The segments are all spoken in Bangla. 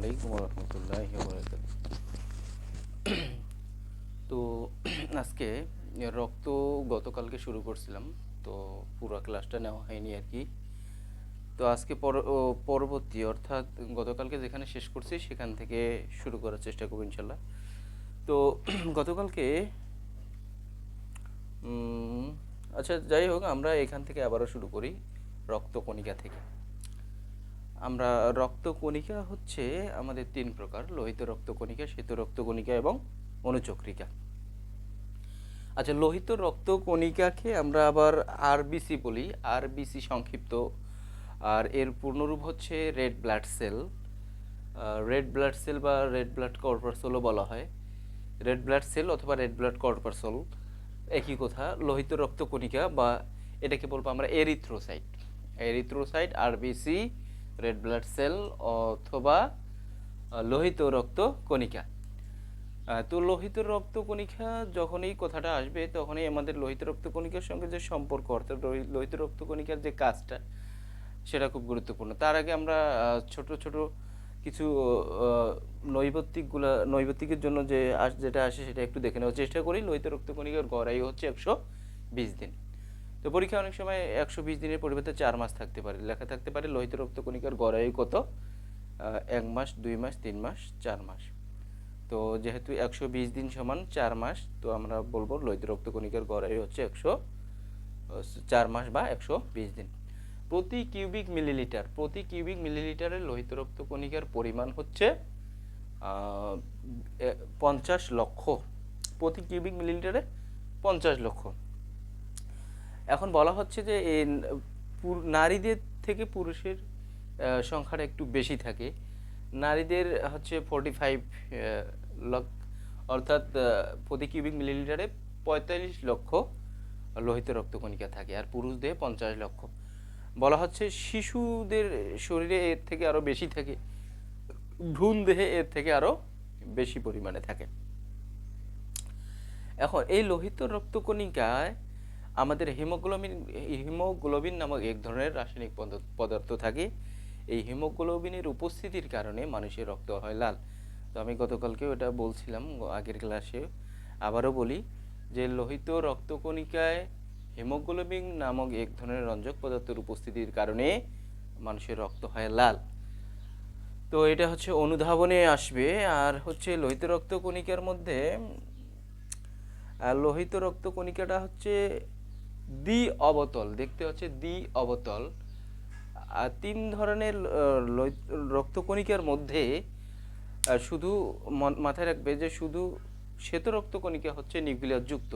আলাইকুম রহমতুল্লাহি ওয়া বারাকাতুহু। তো আজকে রক্ত গতকালকে শুরু করছিলাম, তো পুরো ক্লাসটা নেওয়া হয়নি আর কি। তো আজকে পরবর্তী অর্থাৎ গতকালকে যেখানে শেষ করছি সেখান থেকে শুরু করার চেষ্টা করব ইনশাল্লাহ। তো গতকালকে আচ্ছা যাই হোক, আমরা এখান থেকে আবারও শুরু করি রক্তকণিকা থেকে। আমরা রক্তকণিকা হচ্ছে আমাদের তিন প্রকার: লোহিত রক্তকণিকা, শ্বেত রক্তকণিকা এবং অনুচক্রিকা। আচ্ছা, লোহিত রক্তকণিকাকে আমরা আবার আরবিসি বলি, আরবিসি সংক্ষিপ্ত, আর এর পূর্ণরূপ হচ্ছে red blood cell. Red blood cell বা রেড ব্লাড কর্পাসলও বলা হয়। রেড ব্লাড সেল অথবা রেড ব্লাড কর্পাসল একই কথা। লোহিত রক্তকণিকা বা এটাকে বলবো আমরা erythrocyte. Erythrocyte, RBC, red blood cell অথবা লোহিত রক্তকণিকা। তো লোহিত রক্তকণিকা যখনই কথাটা আসবে তখনই আমাদের লোহিত রক্তকণিকার সঙ্গে যে সম্পর্ক, অর্থাৎ লোহিত রক্তকণিকার যে কাজটা, সেটা খুব গুরুত্বপূর্ণ। তার আগে আমরা ছোট ছোট কিছু নৈবত্তিকের জন্য যেটা আসে সেটা একটু দেখে নেওয়ার চেষ্টা করি। লোহিত রক্তকণিকার গড় আয়ু হচ্ছে 120 দিন। তো পরীক্ষা অনেক সময় 120 দিনের পরিবর্তে 4 মাস থাকতে পারে, লেখা থাকতে পারে লোহিত রক্তকণিকার গড় আয়ু কত, 1 মাস, 2 মাস, 3 মাস, 4 মাস। তো যেহেতু 120 দিন সমান 4 মাস, তো আমরা বলবো লোহিত রক্তকণিকার গড় আয়ু হচ্ছে 4 মাস বা 120 দিন। প্রতি কিউবিক মিলিলিটারের লোহিত রক্তকণিকার পরিমাণ হচ্ছে 50 লক্ষ। প্রতি কিউবিক মিলিলিটারে 50 লক্ষ। এখন বলা হচ্ছে যে নারীদের থেকে পুরুষের সংখ্যাটা একটু বেশি থাকে। নারীদের হচ্ছে 45 লক্ষ, অর্থাৎ প্রতি কিউবিক মিলিলিটারে 45 লক্ষ লোহিত রক্তকণিকা থাকে, আর পুরুষদের 50 লক্ষ। বলা হচ্ছে শিশুদের শরীরে এর থেকে আরও বেশি থাকে, ভ্রূণ দেহে এর থেকে আরও বেশি পরিমাণে থাকে। এখন এই লোহিত রক্তকণিকায় আমাদের হিমোগ্লোবিন নামক এক ধরনের রাসায়নিক পদার্থ থাকে। এই হিমোগ্লোবিনের উপস্থিতির কারণে মানুষের রক্ত হয় লাল। তো আমি গতকালকেও এটা বলছিলাম আগের ক্লাসে, আবারও বলি যে লোহিত রক্তকণিকায় হিমোগ্লোবিন নামক এক ধরনের রঞ্জক পদার্থের উপস্থিতির কারণে মানুষের রক্ত হয় লাল। তো এটা হচ্ছে অনুধাবনে আসবে। আর হচ্ছে লোহিত রক্তকণিকার মধ্যে লোহিত রক্তকণিকাটা হচ্ছে দ্বি অবতল, দেখতে হচ্ছে দ্বি অবতল। আর 3 ধরনের রক্তকণিকার মধ্যে শুধু মাথায় রাখবে যে শুধু শ্বেত রক্তকণিকা হচ্ছে নিউক্লিয়াস যুক্ত,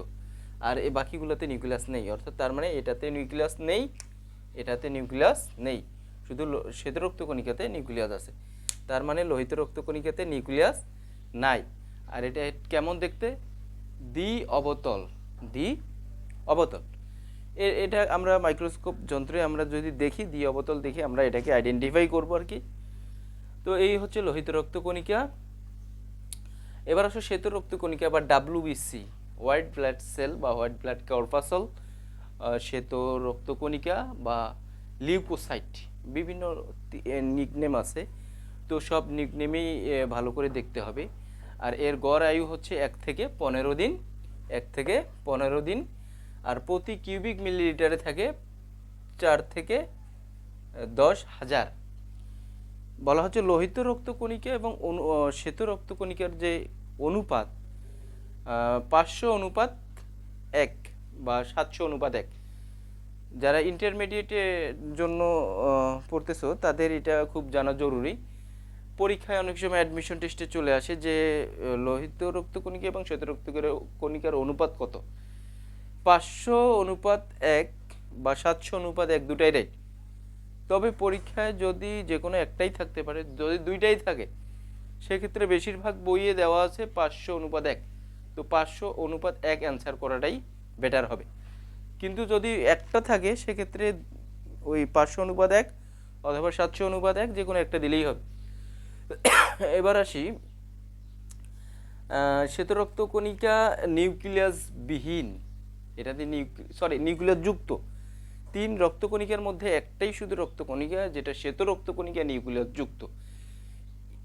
আর এই বাকিগুলোতে নিউক্লিয়াস নেই। অর্থাৎ তার মানে এটাতে নিউক্লিয়াস নেই, এটাতে নিউক্লিয়াস নেই, শুধু শ্বেত রক্তকণিকাতে নিউক্লিয়াস আছে। তার মানে লোহিত রক্তকণিকাতে নিউক্লিয়াস নাই। আর এটা কেমন দেখতে? দ্বি অবতল, দ্বি অবতল। এটা আমরা মাইক্রোস্কোপ যন্ত্রে আমরা যদি দেখি, দ্বি অবতল দেখি, আমরা এটাকে আইডেন্টিফাই করব আর কি। তো এই হচ্ছে লোহিত রক্তকণিকা। এবার আসো শ্বেত রক্তকণিকা বা ডাব্লিউবিসি, হোয়াইট ব্লাড সেল বা হোয়াইট ব্লাড কর্পাসল, শ্বেত রক্তকণিকা বা লিউকোসাইট, বিভিন্ন নিকনেম আছে। তো সব নিকনেমেই ভালো করে দেখতে হবে। আর এর গড় আয়ু হচ্ছে 1 থেকে 15 দিন, 1 থেকে 15 দিন। আর প্রতি কিউবিক মিলিলিটারে থাকে 4 থেকে 10,000। বলা হচ্ছে লোহিত রক্তকণিকা এবং শ্বেত রক্তকণিকার যে অনুপাত 500:1 বা 700:1। যারা ইন্টারমিডিয়েটের জন্য পড়তেছো তাদের এটা খুব জানা জরুরি। পরীক্ষায় অনেক সময় অ্যাডমিশন টেস্টে চলে আসে যে লোহিত রক্তকণিকা এবং শ্বেত রক্তকণিকার অনুপাত কত। 500:1 বা 700:1 দুটাই রাইট। তবে পরীক্ষায় যদি যে কোনো একটাই থাকতে পারে, যদি দুইটাই থাকে সেক্ষেত্রে বেশিরভাগ বইয়ে দেওয়া আছে 500:1। তো 500:1 অ্যান্সার করাটাই বেটার হবে। কিন্তু যদি একটা থাকে সেক্ষেত্রে ওই 500:1 অথবা 700:1 যে কোনো একটা দিলেই হবে। এবার আসি শ্বেত রক্তকণিকা নিউক্লিয়াস বিহীন, এটাতে নিউক্লিয়াস যুক্ত। 3 রক্তকণিকার মধ্যে একটাই শুধু রক্তকণিকা যেটা শ্বেত রক্তকণিকা নিউক্লিয়াস যুক্ত।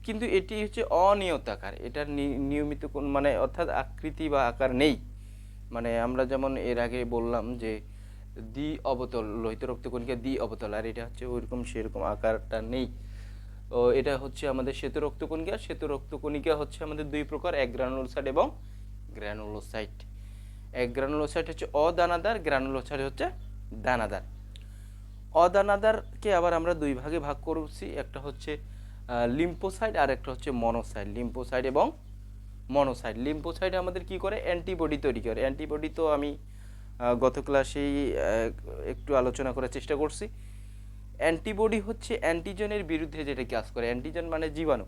কিন্তু এটি হচ্ছে অনিয়তাকার, এটার নিয়মিত কোন মানে অর্থাৎ আকৃতি বা আকার নেই। মানে আমরা যেমন এর আগে বললাম যে দ্বি অবতল, লোহিত রক্তকণিকা দ্বি অবতল, আর এটা হচ্ছে ওইরকম সেরকম আকারটা নেই। ও এটা হচ্ছে আমাদের শ্বেত রক্তকণিকা। শ্বেত রক্তকণিকা হচ্ছে আমাদের দুই প্রকার, এক গ্রানুলোসাইট এবং গ্রানুলোসাইট। এক গ্রানুলোসাইট হচ্ছে অদানাদার, গ্রানুলোসাইট হচ্ছে দানাদার। অদানাদারকে আবার আমরা দুই ভাগে ভাগ করছি, একটা হচ্ছে লিম্ফোসাইট আর একটা হচ্ছে মনোসাইট। লিম্ফোসাইট এবং মনোসাইট। লিম্ফোসাইট আমাদের কি করে, অ্যান্টিবডি তৈরি করে। অ্যান্টিবডি তো আমি গত ক্লাসেই একটু আলোচনা করার চেষ্টা করছি। অ্যান্টিবডি হচ্ছে অ্যান্টিজেনের বিরুদ্ধে যেটা কাজ করে। অ্যান্টিজেন মানে জীবাণু,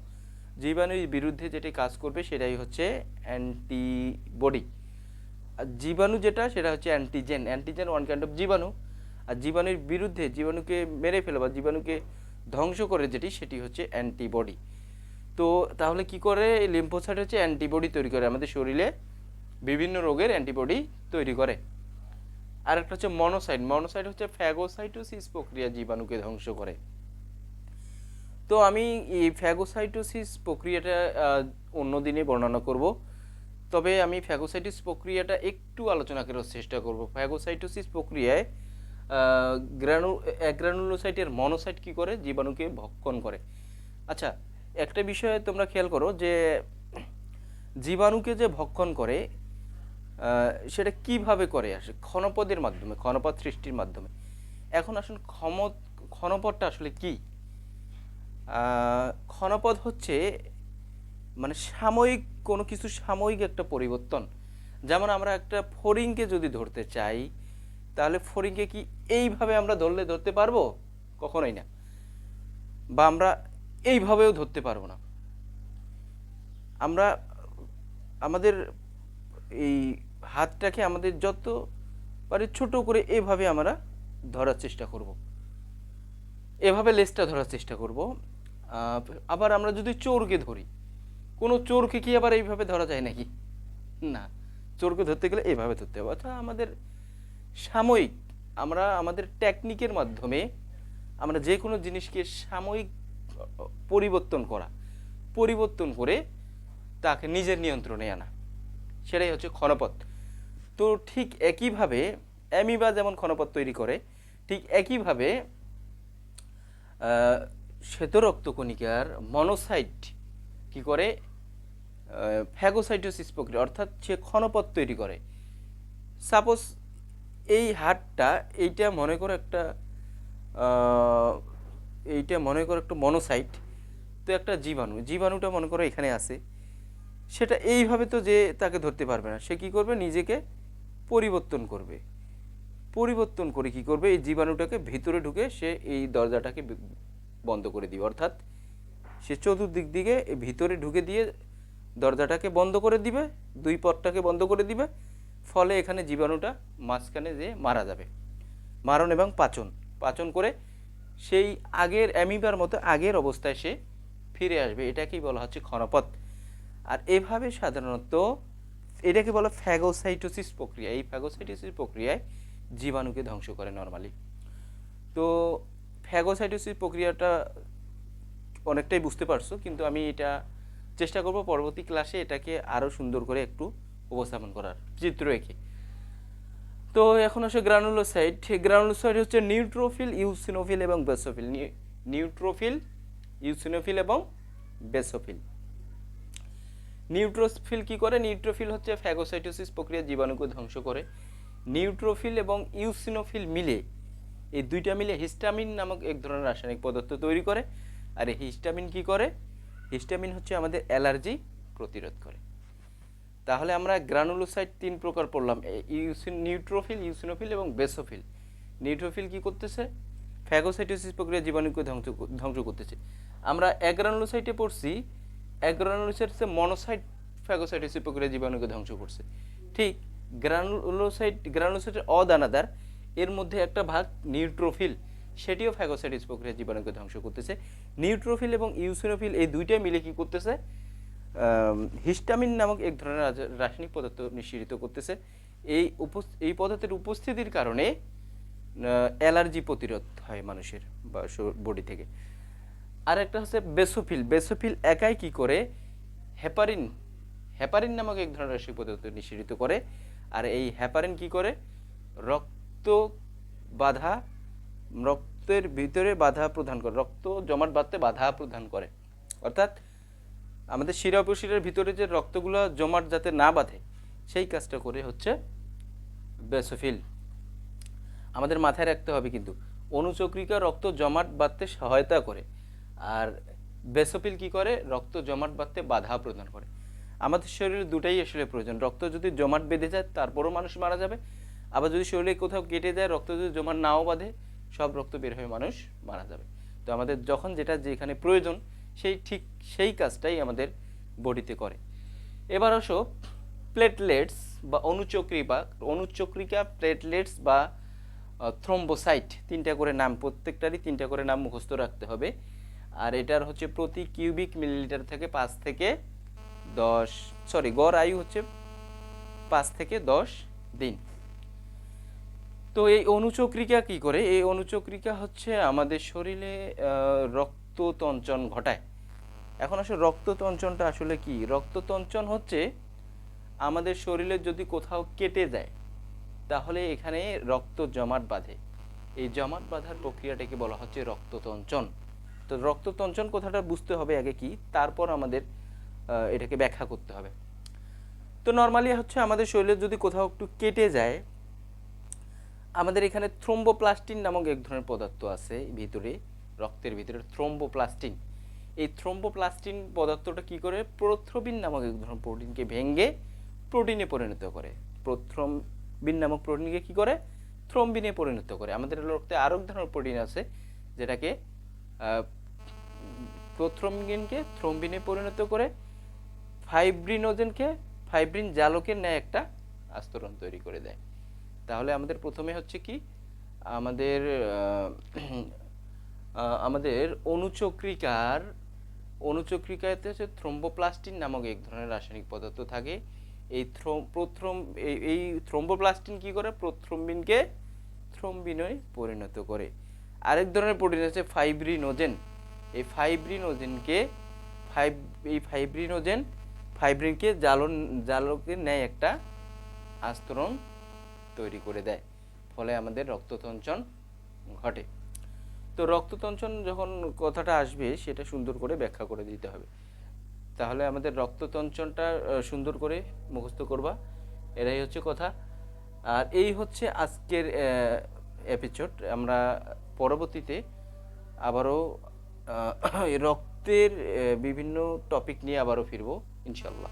জীবাণুর বিরুদ্ধে যেটা কাজ করবে সেটাই হচ্ছে অ্যান্টিবডি। আর জীবাণু যেটা সেটা হচ্ছে antigen. Antigen one kind of জীবাণু, আর জীবাণুর বিরুদ্ধে, জীবাণুকে মেরে ফেলে বা জীবাণুকে ধ্বংস করে যেটি, সেটি হচ্ছে অ্যান্টিবডি। তো তাহলে কি করে, লিম্ফোসাইট হচ্ছে অ্যান্টিবডি তৈরি করে, আমাদের শরীরে বিভিন্ন রোগের অ্যান্টিবডি তৈরি করে। আর একটা হচ্ছে মনোসাইট। মনোসাইট হচ্ছে ফ্যাগোসাইটোসিস প্রক্রিয়া, জীবাণুকে ধ্বংস করে। তো আমি এই ফ্যাগোসাইটোসিস প্রক্রিয়াটা অন্য দিনে বর্ণনা করব, তবে আমি ফ্যাগোসাইটোসিস প্রক্রিয়াটা একটু আলোচনা করার চেষ্টা করব। ফ্যাগোসাইটোসিস প্রক্রিয়ায় গ্রানুলোসাইটের মনোসাইট কি করে, জীবাণুকে ভক্ষণ করে। আচ্ছা, একটা বিষয়ে তোমরা খেয়াল করো যে জীবাণুকে যে ভক্ষণ করে সেটা কিভাবে করে, আসে ক্ষণপদের মাধ্যমে, ক্ষণপদ সৃষ্টির মাধ্যমে। এখন আসুন ক্ষণপদটা আসলে কি। ক্ষণপদ হচ্ছে মানে সাময়িক কোনো কিছু, সাময়িক একটা পরিবর্তন। যেমন আমরা একটা ফড়িংকে যদি ধরতে চাই, তাহলে ফড়িংকে কি এইভাবে আমরা ধরতে পারবো? কখনোই না। বা আমরা এইভাবেও ধরতে পারবো না। আমরা আমাদের এই হাতটাকে আমাদের যত পারি ছোট করে এভাবে আমরা ধরার চেষ্টা করব, এভাবে লেজটা ধরার চেষ্টা করব। আবার আমরা যদি চোরকে ধরি, কোনো চোরকে কি আবার এইভাবে ধরা যায় নাকি? না, চোরকে ধরতে গেলে এইভাবে ধরতে হবে। অর্থাৎ আমাদের সাময়িক, আমরা আমাদের টেকনিকের মাধ্যমে আমরা যে কোনো জিনিসকে সাময়িক পরিবর্তন করে তাকে নিজের নিয়ন্ত্রণে আনা, সেটাই হচ্ছে ক্ষণপদ। তো ঠিক একইভাবে অ্যামিবা যেমন ক্ষণপদ তৈরি করে, ঠিক একইভাবে শ্বেত রক্তকণিকার মনোসাইট কি করে, ফ্যাগোসাইটোসিস প্রক্রিয়া, অর্থাৎ সে ক্ষণপদ তৈরি করে। সাপোজ এই হাড়টা, এইটা মনে করো একটা মনোসাইট। তো একটা জীবাণুটা মনে করো এখানে আছে, সেটা এইভাবে তো যে তাকে ধরতে পারবে না, সে কি করবে, নিজেকে পরিবর্তন করে কি করবে, এই জীবাণুটাকে ভিতরে ঢুকে সে এই দরজাটাকে বন্ধ করে দিবে। অর্থাৎ সে চতুর্দিক দিকে ভিতরে ঢুকে দিয়ে দরজাটাকে বন্ধ করে দিবে, দুই পথটাকে বন্ধ করে দিবে। ফলে এখানে জীবাণুটা মাঝখানে যে মারা যাবে, মারণ এবং পাচন করে সেই আগের অ্যামিবার মতো আগের অবস্থায় সে ফিরে আসবে। এটাকেই বলা হচ্ছে ক্ষণপদ। আর এভাবে সাধারণত এটাকে বলা ফ্যাগোসাইটোসিস প্রক্রিয়া। এই ফ্যাগোসাইটোসিস প্রক্রিয়ায় জীবাণুকে ধ্বংস করে নরমালি। তো ফ্যাগোসাইটোসিস প্রক্রিয়াটা অনেকটাই বুঝতে পারছো, কিন্তু আমি এটা চেষ্টা করব পরবর্তী ক্লাসে এটাকে আরও সুন্দর করে একটু উপস্থাপন করার, চিত্র এঁকে। তো এখন আসে গ্রানুলোসাইট। গ্রানুলোসাইট হচ্ছে নিউট্রোফিল, ইউসিনোফিল এবং বেসোফিল। নিউট্রোফিল, ইউসিনোফিল এবং বেসোফিল। নিউট্রোফিল কি করে, নিউট্রোফিল হচ্ছে ফ্যাগোসাইটোসিস প্রক্রিয়া, জীবাণুকে ধ্বংস করে। নিউট্রোফিল এবং ইউসিনোফিল মিলে, এই দুইটা মিলে হিস্টামিন নামক এক ধরনের রাসায়নিক পদার্থ তৈরি করে। আর এই হিস্টামিন কি করে, হিস্টামিন হচ্ছে আমাদের অ্যালার্জি প্রতিরোধ করে। তাহলে আমরা গ্রানুলোসাইট তিন প্রকার পড়লাম, নিউট্রোফিল, ইউসিনোফিল এবং বেসোফিল। নিউট্রোফিল কি করতেছে, ফ্যাগোসাইটোসিস প্রক্রিয়া, জীবাণুকে ধ্বংস করতেছে। আমরা অ্যাগ্রানুলোসাইটে পড়ছি, অ্যাগ্রানুলোসাইট হচ্ছে মনোসাইট, ফ্যাগোসাইটোসিস প্রক্রিয়া, জীবাণুকে ধ্বংস করছে। ঠিক গ্রানুলোসাইটের অদানাদার, এর মধ্যে একটা ভাগ নিউট্রোফিল, সেটিও ফ্যাগোসাইটোসিস প্রক্রিয়া, জীবাণুকে ধ্বংস করতেছে। নিউট্রোফিল এবং ইউসিনোফিল এই দুইটাই মিলে কি করতেছে, হিস্টামিন নামক এক ধরনের রাসায়নিক পদার্থ নিঃসৃত করতেছে। এই পদার্থের উপস্থিতির কারণে অ্যালার্জি প্রতিরোধ হয় মানুষের বা বডি থেকে। আর একটা হচ্ছে বেসোফিল। বেসোফিল একাই কি করে, হেপারিন, হেপারিন নামক এক ধরনের রাসায়নিক পদার্থ নিঃসরিত করে। আর এই হেপারিন কি করে, রক্ত বাধা, রক্তের ভিতরে বাধা প্রদান করে, রক্ত জমাট বাঁধতে বাধা প্রদান করে। অর্থাৎ আমাদের শিরা উপশিরার ভিতরে যে রক্তগুলো জমাট যাতে না বাঁধে সেই কাজটা করে হচ্ছে বেসোফিল। আমাদের মাথায় রাখতে হবে কিন্তু অনুচক্রিকা রক্ত জমাট বাঁধতে সহায়তা করে, আর বেসোফিল কি করে, রক্ত জমাট বাঁধতে বাধা প্রদান করে। আমাদের শরীরে দুটাই আসলে প্রয়োজন। রক্ত যদি জমাট বেঁধে যায় তারপরও মানুষ মারা যাবে, আবার যদি শরীরে কোথাও কেটে যায়, রক্ত যদি জমাট নাও বাঁধে, সব রক্ত বের হয়ে মানুষ মারা যাবে। তো আমাদের যখন যেটা যেখানে প্রয়োজন সেই কাজটাই আমাদের বডিতে করে। এবার আসো প্লেটলেটস বা অনুচক্রিকা প্লেটলেটস বা থ্রম্বোসাইট, তিনটা করে নাম, প্রত্যেকটারই তিনটা করে নাম মুখস্থ রাখতে হবে। আর এটার হচ্ছে প্রতি কিউবিক মিলিলিটার থেকে 5 থেকে 10, গড় আয়ু হচ্ছে 5 থেকে 10 দিন। তো এই অনুচক্রিকা কি করে, এই অনুচক্রিকা হচ্ছে আমাদের শরীরে রক্ততঞ্চন ঘটায়। এখন আসলে রক্ততঞ্চনটা আসলে কি, রক্ততঞ্চন হচ্ছে আমাদের শরীরে যদি কোথাও কেটে যায় তাহলে এখানে রক্ত জমাট বাঁধে, এই জমাট বাঁধার প্রক্রিয়াটাকে বলা হচ্ছে রক্ততঞ্চন। তো রক্ততঞ্চন কথাটা বুঝতে হবে আগে কি, তারপর আমাদের এটাকে ব্যাখ্যা করতে হবে। তো নর্মালি হচ্ছে আমাদের শরীরে যদি কোথাও একটু কেটে যায়, আমাদের এখানে থ্রোম্বোপ্লাস্টিন নামক এক ধরনের পদার্থ আছে ভিতরে, রক্তের ভিতরে থ্রোম্বোপ্লাস্টিন। এই থ্রোম্বোপ্লাস্টিন পদার্থটা কি করে, প্রোথ্রোবিন নামক এক ধরনের প্রোটিনকে ভেঙে প্রোটিনে পরিণত করে। প্রোথ্রম্বিন নামক প্রোটিনকে কি করে, থ্রম্বিনে পরিণত করে। আমাদের রক্তে আরো এক ধরনের প্রোটিন আছে যেটাকে প্রোথ্রম্বিনকে থ্রম্বিনে পরিণত করে, ফাইব্রিন জালকের ন্যায় একটা আস্তরণ তৈরি করে দেয়। তাহলে আমাদের প্রথমে হচ্ছে কি, আমাদের অনুচক্রিকাতে হচ্ছে থ্রোম্বোপ্লাস্টিন নামক এক ধরনের রাসায়নিক পদার্থ থাকে। এই থ্রোম্বোপ্লাস্টিন কি করে, প্রোথ্রম্বিনকে থ্রম্বিনে পরিণত করে। আরেক ধরনের প্রোটিন আছে ফাইব্রিনোজেন। এই ফাইব্রিনকে জালকের ন্যায় একটা আস্তরণ তৈরি করে দেয়, ফলে আমাদের রক্ততঞ্চন ঘটে। তো রক্ততঞ্চন যখন কথাটা আসবে সেটা সুন্দর করে ব্যাখ্যা করে দিতে হবে। তাহলে আমাদের রক্ততঞ্চনটা সুন্দর করে মুখস্থ করবা, এটাই হচ্ছে কথা। আর এই হচ্ছে আজকের এপিসোড। আমরা পরবর্তীতে আবারও রক্তের বিভিন্ন টপিক নিয়ে আবারও ফিরবো ইনশাল্লাহ।